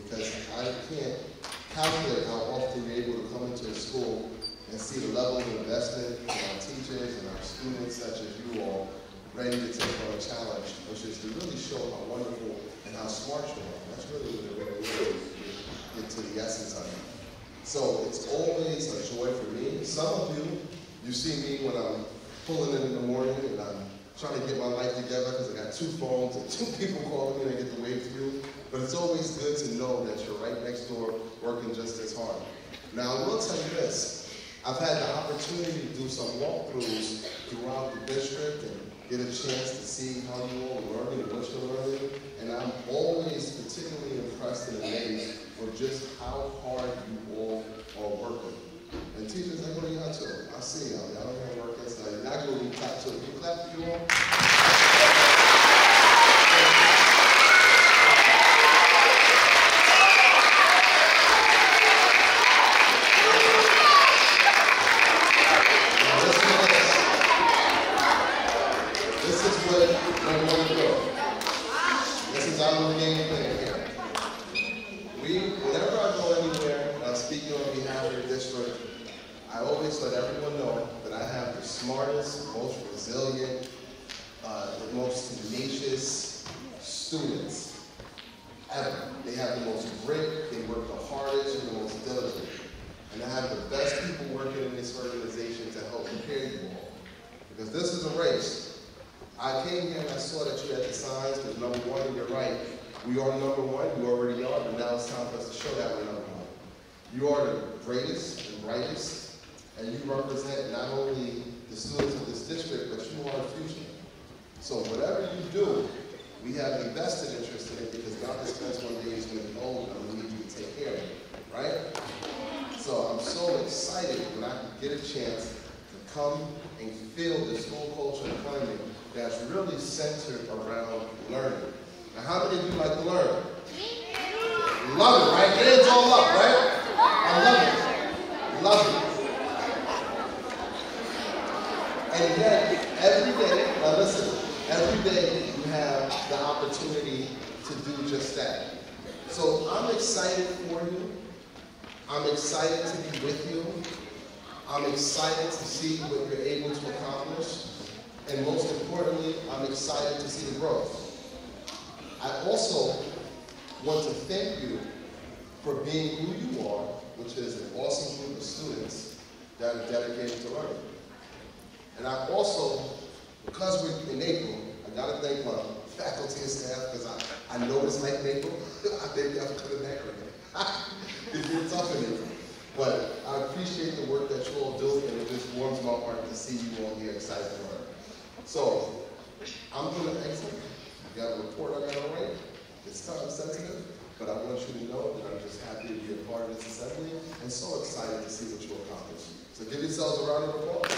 because I can't calculate how often you're able to come into a school and see the level of investment in our teachers and our students, such as you all, ready to take on a challenge, which is to really show how wonderful and how smart you are. That's really what it really is, get to the essence of it. So it's always a joy for me. Some of you see me when I'm pulling in the morning and I'm trying to get my life together because I got 2 phones and 2 people calling me and I get to wave through. But it's always good to know that you're right next door working just as hard. Now, I will tell you this. I've had the opportunity to do some walkthroughs throughout the district and get a chance to see how you all are learning and what you're learning. And I'm always particularly impressed and amazed with just how hard you all are working. And teachers, I go to y'all too. I see y'all. Y'all don't have work inside. Y'all go to the top too. Can you clap for you all? Whenever I go anywhere and I'm speaking on behalf of the district, I always let everyone know that I have the smartest, most resilient, the most tenacious students ever. They have the most grit, they work the hardest, and the most diligent. And I have the best people working in this organization to help prepare you all. Because this is a race. I came here and I saw that you had the signs, because number 1, and you're right, we are number 1, you already are, but now it's time for us to show that we're number 1. You are the greatest and brightest, and you represent not only the students of this district, but you are the future. So whatever you do, we have a vested interest in it because God expects one day is going to be old and we need you to take care of it, right? So I'm so excited when I can get a chance to come and feel the school culture and climate that's really centered around learning. Now, how many of you like to learn? Love it, right? Hands all up, right? I love it. Love it. And yet, every day, now listen, every day you have the opportunity to do just that. So I'm excited for you. I'm excited to be with you. I'm excited to see what you're able to accomplish. And most importantly, I'm excited to see the growth. I also want to thank you for being who you are, which is an awesome group of students that are dedicated to learning. And I also, because we're in April, I gotta thank my faculty and staff, because I know it's like April. I think you have to put in that credit. It's been tough in April. But I appreciate the work that you all do, and it just warms my heart to see you all here excited to learn. So, I'm going to exit. I got a report I got to write. It's time sensitive, but I want you to know that I'm just happy to be a part of this assembly and so excited to see what you accomplish. So give yourselves a round of applause.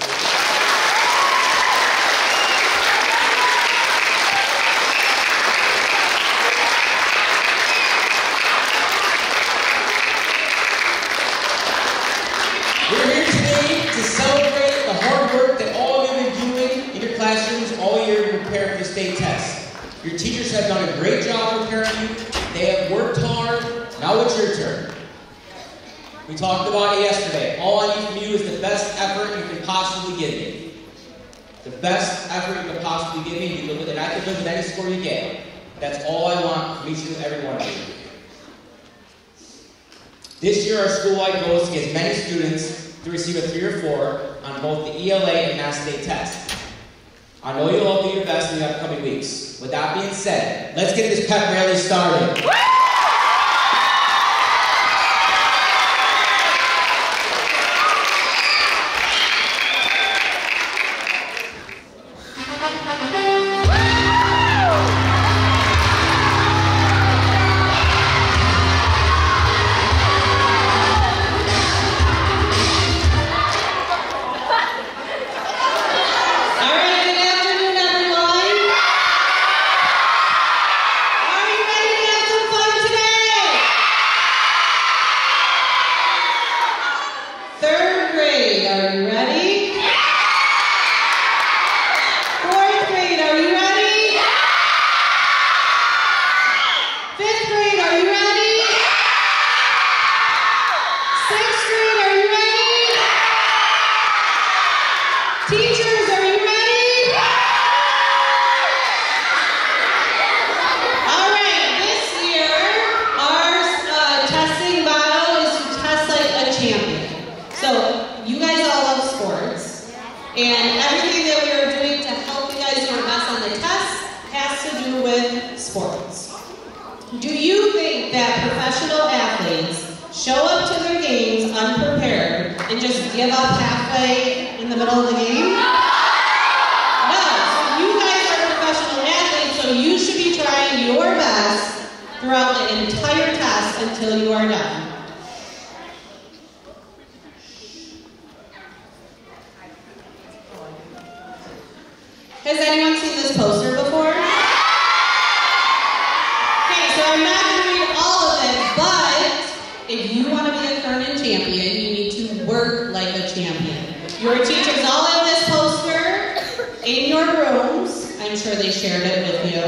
State test. Your teachers have done a great job preparing you. They have worked hard. Now it's your turn. We talked about it yesterday. All I need from you is the best effort you can possibly give me. The best effort you can possibly give me. You can live with it. I can live with any score you get. That's all I want from each and every one of you. This year, our school-wide goal is to get as many students to receive a 3 or 4 on both the ELA and Mass State test. I know you'll all do your best in the upcoming weeks. With that being said, let's get this pep rally started. Some fun. that professional athletes show up to their games unprepared and just give up halfway in the middle of the game? No, so you guys are professional athletes, so you should be trying your best throughout the entire test until you are done. Has anyone seen this poster before? Okay, so I'm not going to read all of it, but if you want to be a Kernan champion, you need to work like a champion. Your teachers all have this poster in your rooms. I'm sure they shared it with you.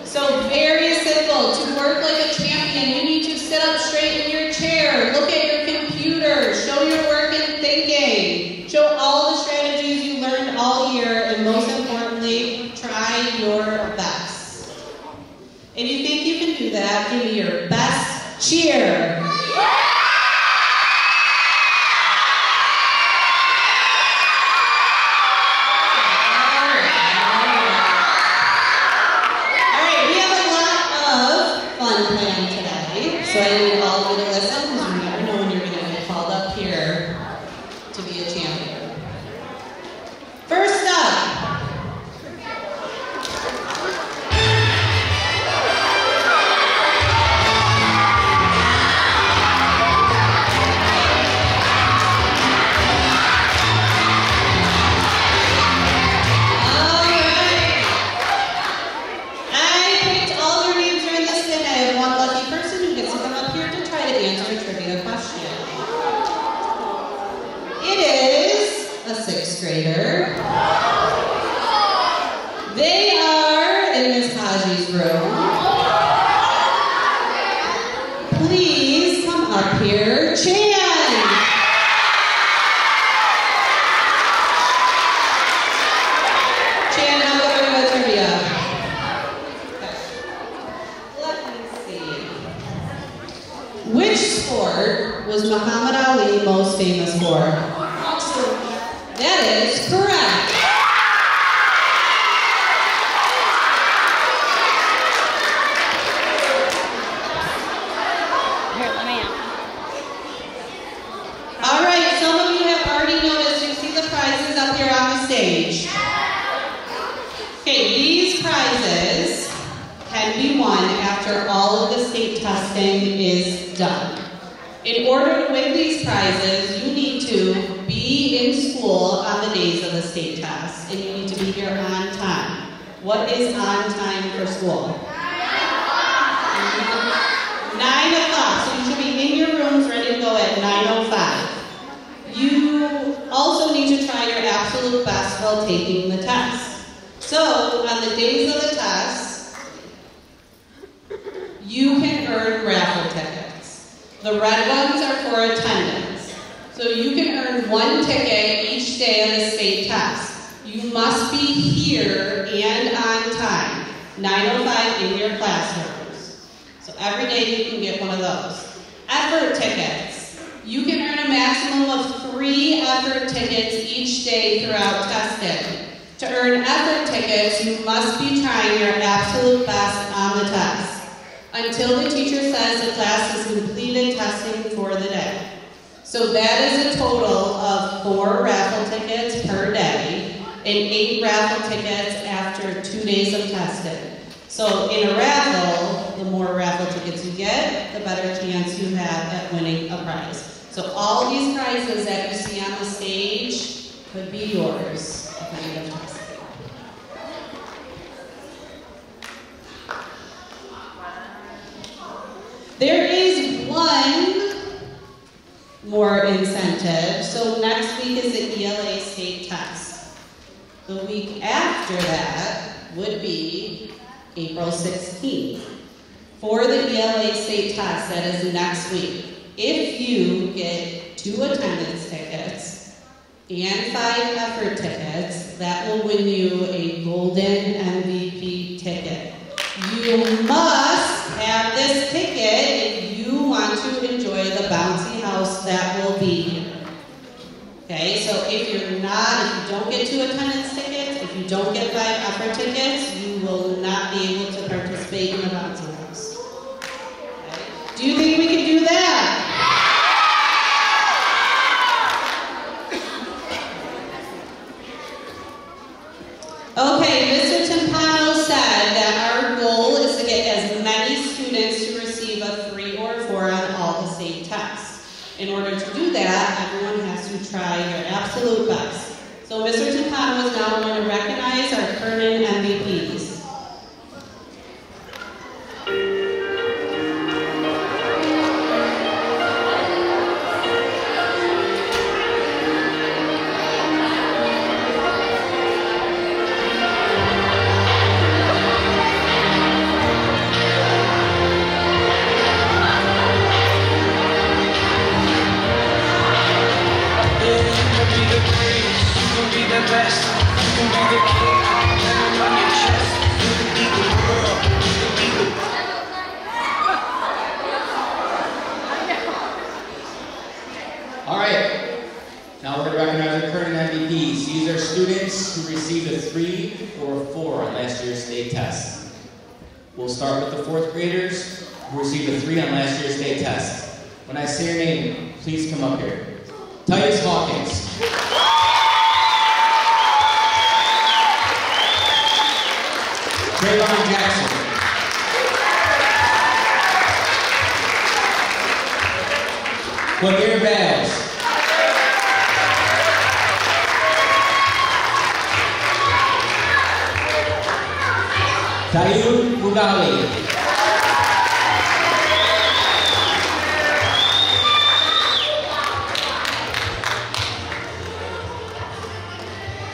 So very simple. To work like a champion, you need to sit up straight in your chair, look at your computer, show your work and thinking, show all the strategies you learned all year, and most importantly, try your best. If you think you can do that, give me your best cheer. So I need all of you to listen, because you never know when you're going to get called up here to be a champion. First up. All right. I picked all your names are in this bin. I have one lucky person who gets to come up here to try to answer a trivia question. It is a 6th grader. They are in Miss Haji's room. Please come up here, Chan. Chan, how about we go trivia? Let me see. Which sport was Muhammad Ali most famous for? That is correct. All right, some of you have already noticed, you see the prizes up here on the stage. Okay, these prizes can be won after all of the state testing is done. In order to win these prizes, you need to be in school on the days of the state test, and you need to be here on time. What is on time for school? 9 o'clock, so you should be in your rooms ready to go at 9:05. You also need to try your absolute best while taking the test. So, on the days of the test, you can earn raffle tickets. The red ones are for attendance. So you can earn 1 ticket each day of the state test. You must be here and on time, 9:05 in your classrooms. So every day you can get one of those. Effort tickets. You can earn a maximum of 3 effort tickets each day throughout testing. To earn effort tickets, you must be trying your absolute best on the test until the teacher says the class has completed testing for the day. So that is a total of 4 raffle tickets per day and 8 raffle tickets after 2 days of testing. So in a raffle, the more raffle tickets you get, the better chance you have at winning a prize. So all these prizes that you see on the stage could be yours at the end of testing. There is one more incentive. So next week is the ELA state test. The week after that would be April 16th. For the ELA state test, that is next week. If you get 2 attendance tickets and 5 effort tickets, that will win you a golden MVP ticket. You must have this ticket if you want to enjoy the bouncy house that will be here. Okay, so if you don't get 2 attendance tickets, if you don't get 5 effort tickets, you will not be able to participate in the bouncy house. Okay? Do In order to do that, everyone has to try their absolute best. So Mr. Tupano is now going to recognize our Kernan MVPs. Alright, now we're going to recognize our current MVPs. These are students who received a 3 or a 4 on last year's state test. We'll start with the 4th graders who received a 3 on last year's state test. When I say your name, please come up here. Titus Hawkins. Trayvon Jackson. Quamir Bales. Tayun Bugali.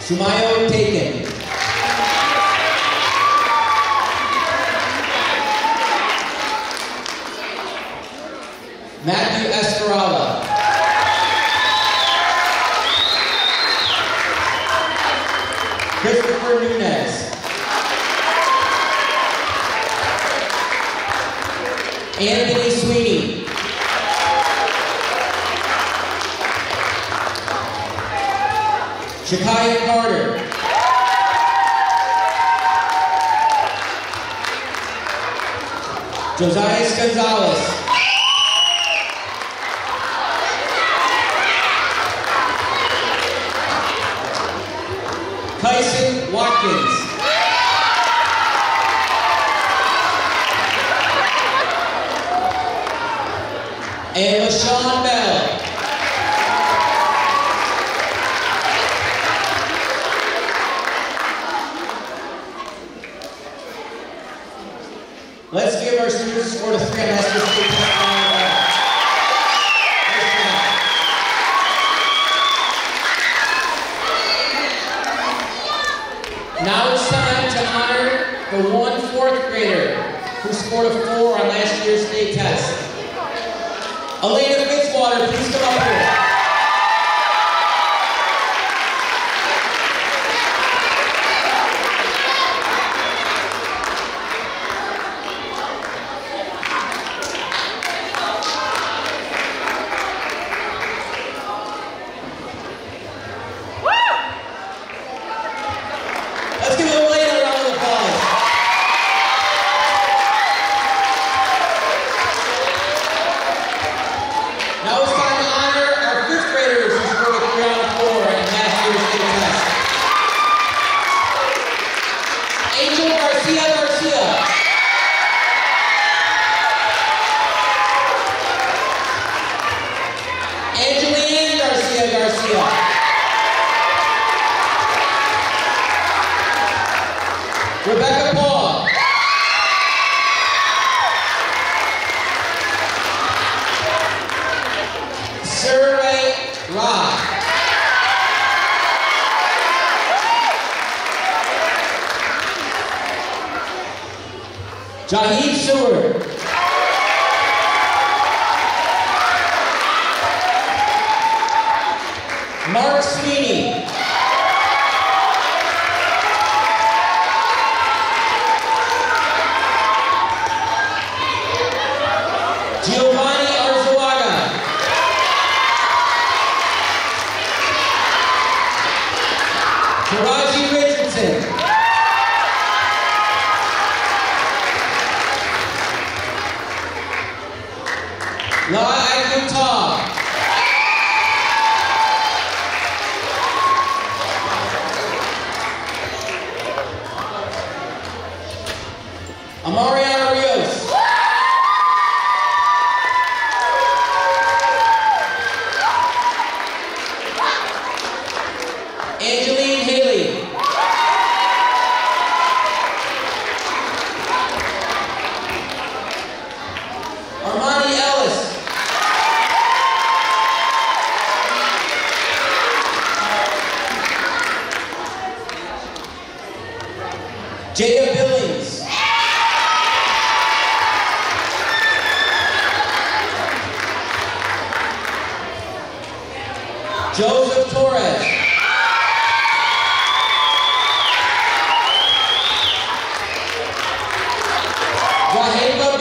Sumayo Taken. Matthew Escarala. Christopher Nunez. Anthony Sweeney. Shakaya Carter. Josias Gonzalez. Tyson Watkins. And LaShawn Bell. Let's give our students a score to 3 on last year's state test. Now it's time to honor the 1 4th grader who scored a 4 on last year's state test. Elena Fitzwater, please come up here. Let's give Elena a round of applause. Now it's time to honor our 5th graders who scored a 3 out of 4 in last year's state test. Angel Garcia. Angeline Garcia. Rebecca Paul. Survey Rock. Jahid Seward. Mark Sweeney. Giovanni Arzuaga. Taraji Richardson. La Aguta. Amariana Rios. Jada Billings. Joseph Torres. Waheba B.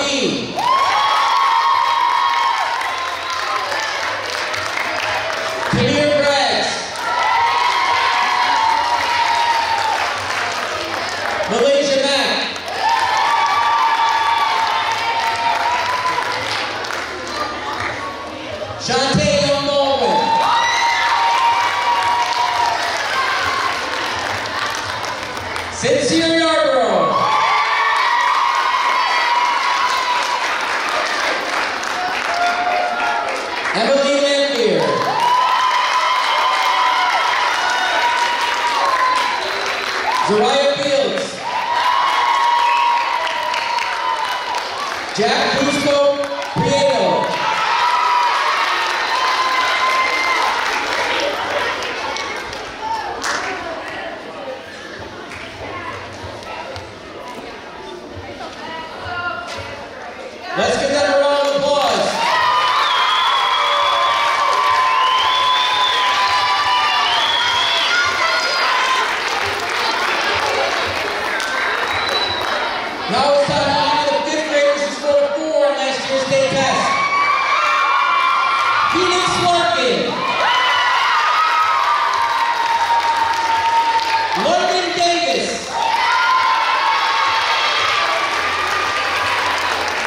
Kenir Braggs. Malaysia Mack. Shantae Young Baldwin. Sincere Yarborough. Emily Lampier. Zariah Fields. Jack Cusco Prieto. Let's give them a round of applause. Now it's time to honor the fifth graders who scored 4 on last year's state test. Phoenix Larkin. London Davis.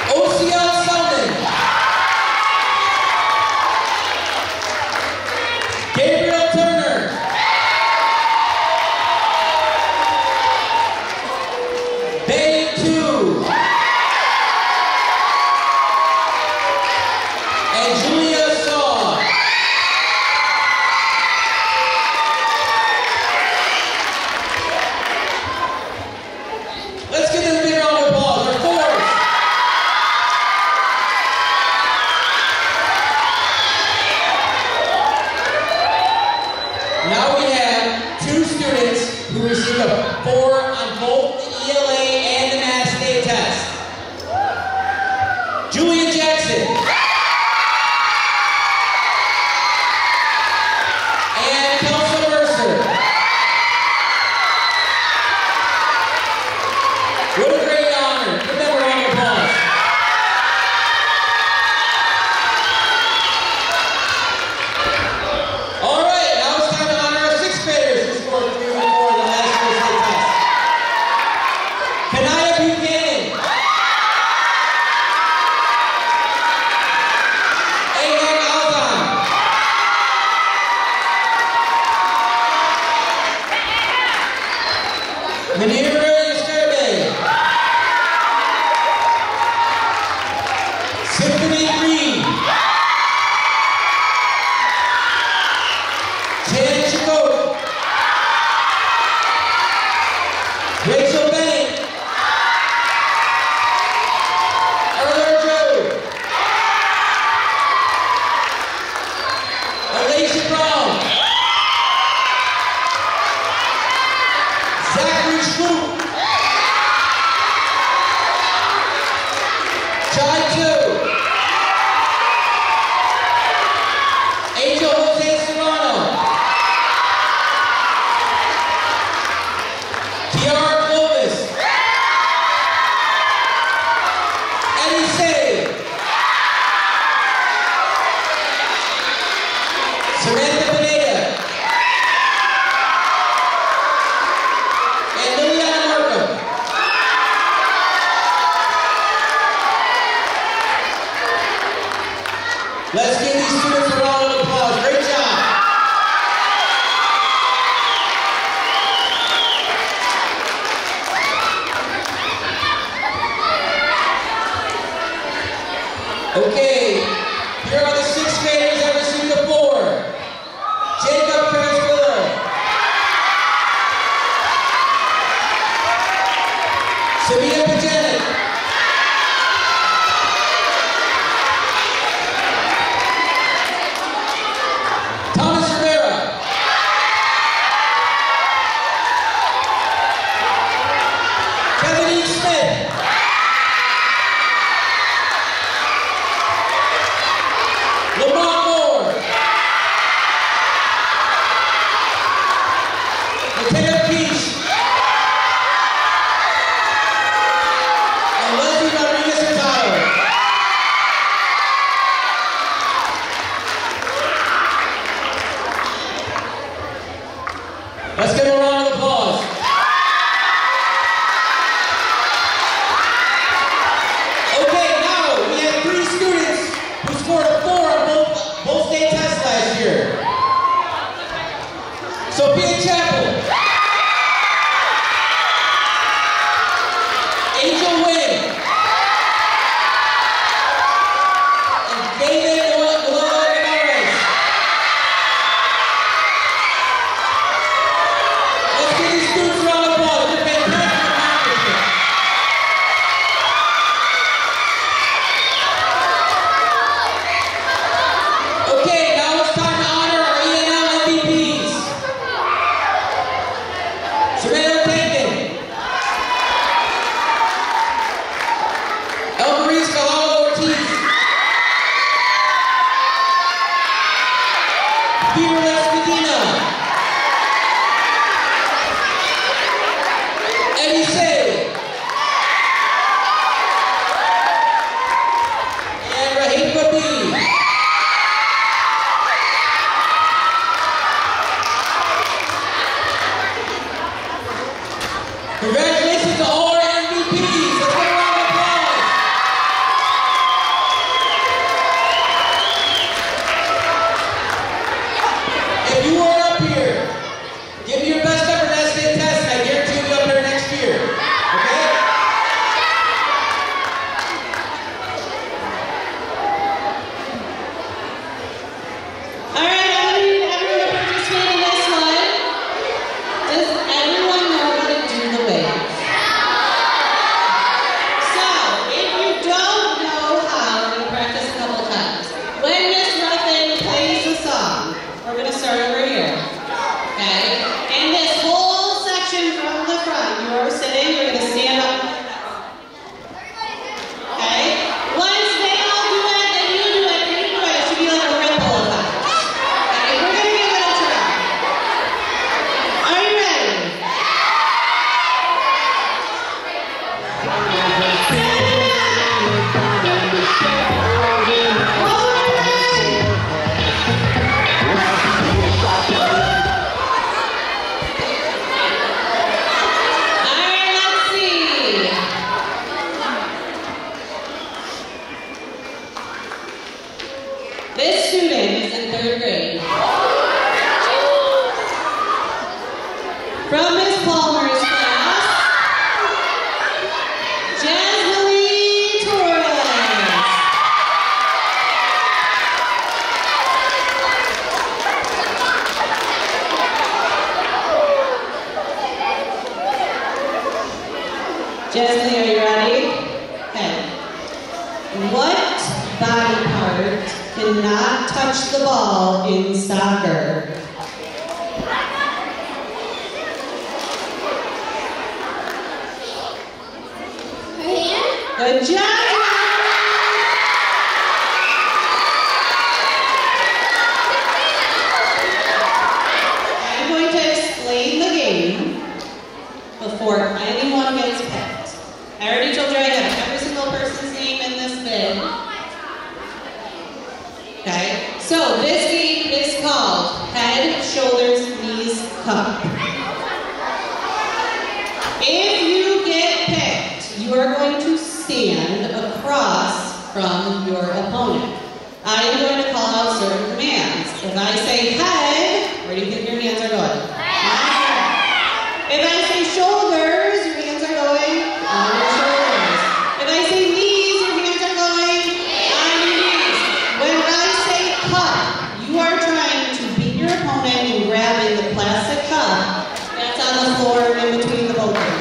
OCL Selman. Gabriel Turner. Bay 2. And Julia Saw. Let's give them a big round of applause. Our fours. Now we have 2 students who received a 4 on both the ELA and the Math State test. Julia Jackson and Kelsey Mercer. What a great honor. Give them a round of applause. All right, now it's time to honor our 6th graders who scored 3 and 4 on the last year's state test. Kanaya Buchanan. Ahab Alzan. Manir Skirby. Symphony Green. Jan Chakot. Rachel Bennett. Erler Joe. Alicia Brown. Zachary Schroop. Chai Tu. Angel Jose Serrano. Kiara Clovis. Eddie Say. Samantha Pineda. And Liliana Markham. Let's give these students a round of applause. Great job. Okay, here are the 6th graders that received a 4. Jacob Cransville. Sabina Pajanik. Thomas This student is in 3rd grade. From Ms. Palmer's class, Jasmine Torres. Jasmine, are you ready? Okay. What body part cannot touch the ball in soccer? Good job! I'm going to explain the game before anyone gets picked. I already told you I have every single person's name in this bid. Okay? So this game is called Head, Shoulders, Knees, Cup. If you get picked, you are going to stand across from your opponent. I am going to call out certain commands. If I say head, where do you think your hands are going? If I say shoulders, your hands are going on your shoulders. If I say knees, your hands are going on your knees. When I say cup, you are trying to beat your opponent and grabbing the plastic cup that's on the floor in between the both of you.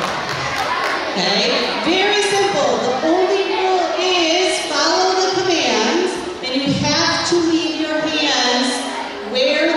Okay? Very simple. The only rule is follow the commands, and you have to leave your hands where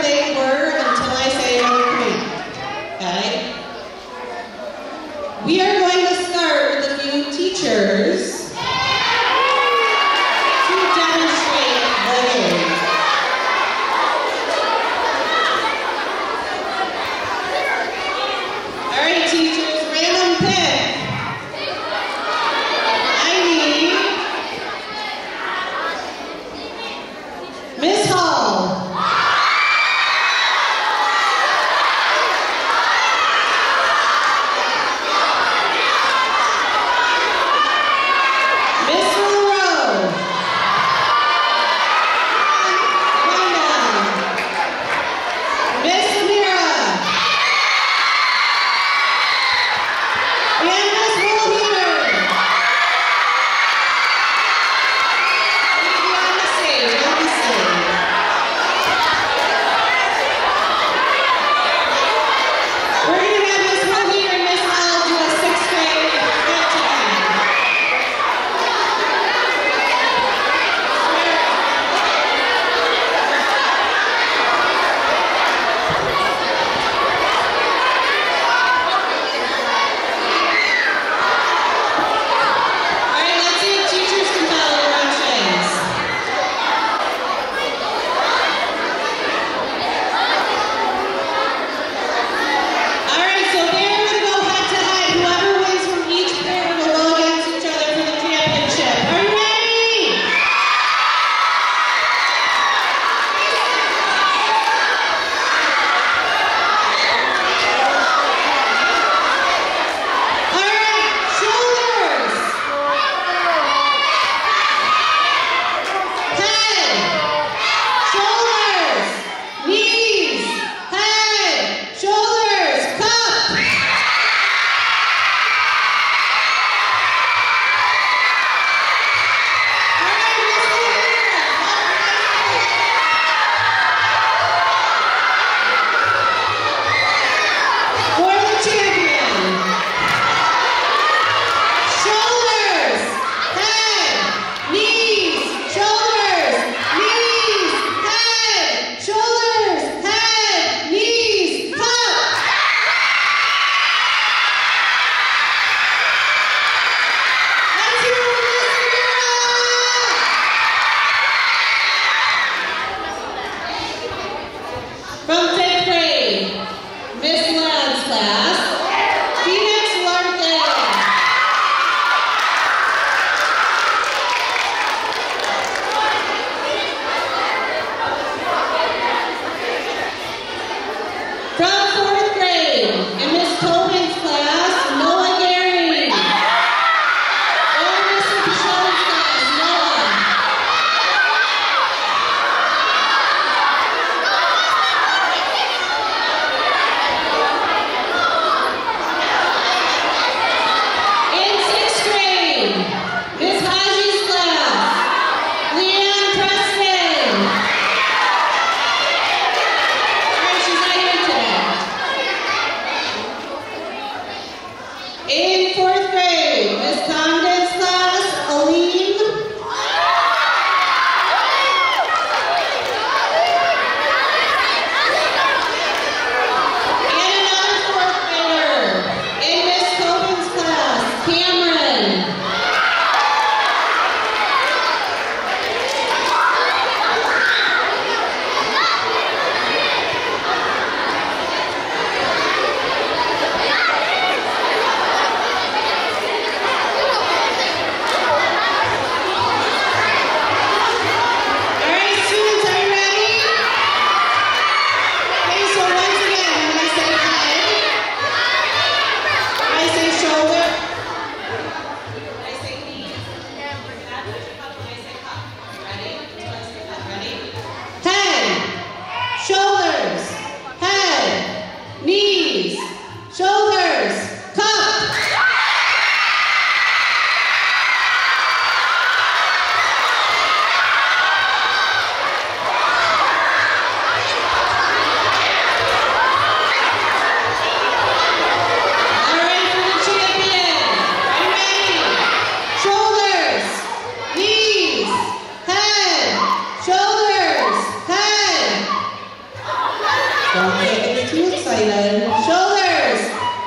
Don't get too excited. Shoulders.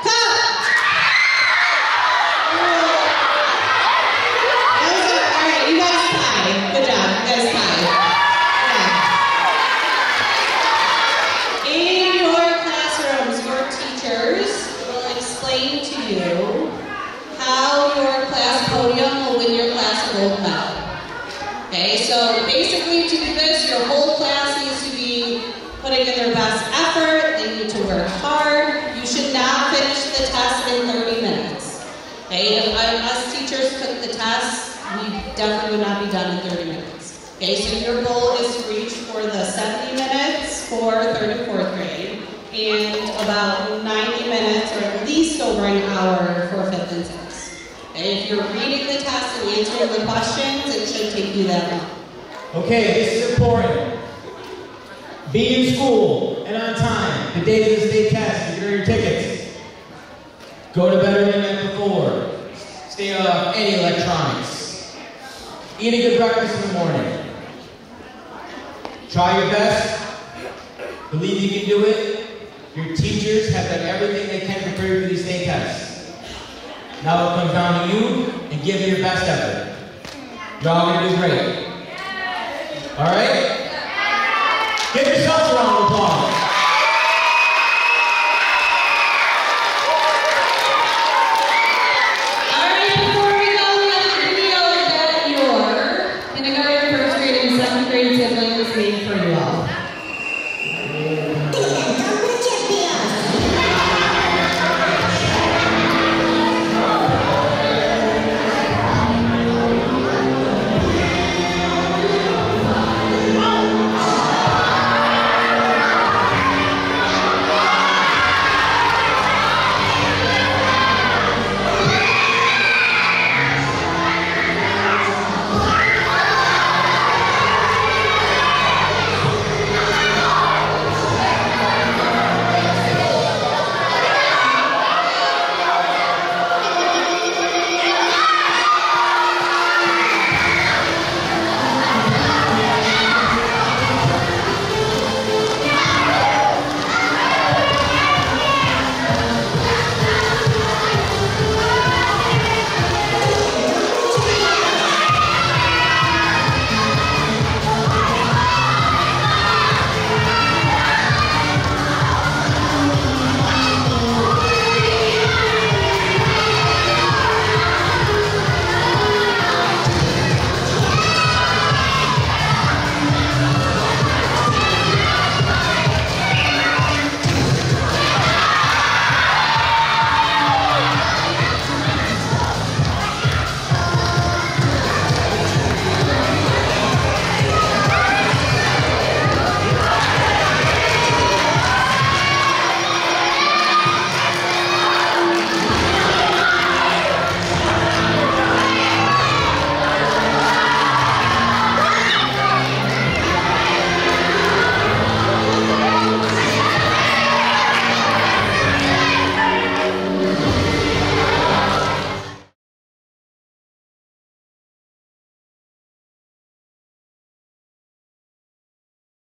Come. All right, you guys tie. Good job. You guys tie. Yeah. In your classrooms, your teachers will explain to you how your class podium will win your class a gold medal. Okay, so basically to do this, your whole class needs to be putting in their best effort. They need to work hard. You should not finish the test in 30 minutes. Okay, if us teachers took the test, we definitely would not be done in 30 minutes. Okay, so your goal is to reach for the 70 minutes for 3rd and 4th grade, and about 90 minutes, or at least over an hour for 5th and 6th. Okay, if you're reading the test and answering the questions, it should take you that long. Okay, this is important. Be in school and on time. The day of the state test, secure your tickets. Go to bed early the night before. Stay off any electronics. Eat a good breakfast in the morning. Try your best. Believe you can do it. Your teachers have done everything they can to prepare you for these state tests. Now it comes down to you, and give it your best effort. You're all going to do great. All right? Give yourself